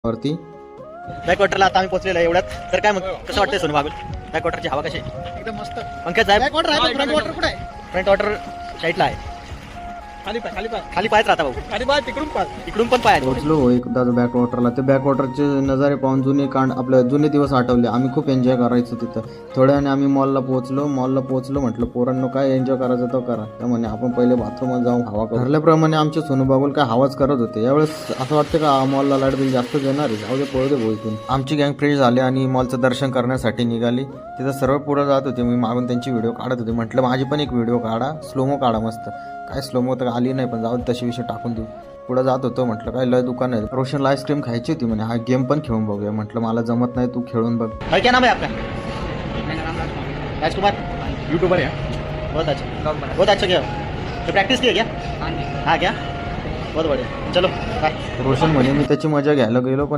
वरती बॅकवॉटरला आता आम्ही पोहोचलेलो आहे एवढ्यात. तर काय मग कसं वाटतंय सोनू बागुल? बॅकवॉटरची हवा कशी आहे? एकदम मस्त. पंकज साहेब, बॅकवॉटर आहे, फ्रंट वॉटर कुठे आहे? फ्रंट वॉटर साईडला आहे. खाली पाय, खाली पाय, खाली पायच राहता भाऊ, खाली पाय, तिकडून पाय. इकडून पण पाय आहेत. पोहोचलो एकदा बॅक वॉटरला. ते बॅक वॉटरचे नजारे पाहून आपले जुने दिवस आठवले. आम्ही खूप एन्जॉय करायचो तिथं. थोड्याने आम्ही मॉलला पोहोचलो. म्हटलं पोरांनो काय एन्जॉय करायचं तो करा. त्या म्हणे आपण पहिले बाथरूमात जाऊन हवा करू. ठरल्याप्रमाणे आमचे सोनू बागुल काय हवाच करत होते. यावेळेस असं वाटतं का मॉलला लाईट बिल जास्त देणार आहे, जाऊ दे पळू दे भाऊ इथून. आमची गँग फ्रेश झाली आणि मॉलचं दर्शन करण्यासाठी निघाली. तिथं सर्व पुढे जात होते. मी मागून त्यांची व्हिडिओ काढत होते. म्हटलं माझी पण एक व्हिडिओ काढा, स्लोमो काढा मस्त. काय स्लोमो तर आली नाही, पण जाऊ दे तशी विषय टाकून देऊ. पुढे जात होतो. म्हटलं काय लय दुकान आहे. रोशनला आईस्क्रीम खायची होती म्हणे, हा गेम पण खेळून बघूया. म्हटलं मला जमत नाही, तू खेळून बघ. भाई क्या नाम है आपका? राजकुमार, यूट्यूबर है. बहुत अच्छा, बहुत अच्छा किया. तो प्रैक्टिस किया क्या? हाँ क्या, बहुत बढ़िया. चलो बाय. रोशन म्हणे मी त्याची मजा घ्यायला गेलो, पण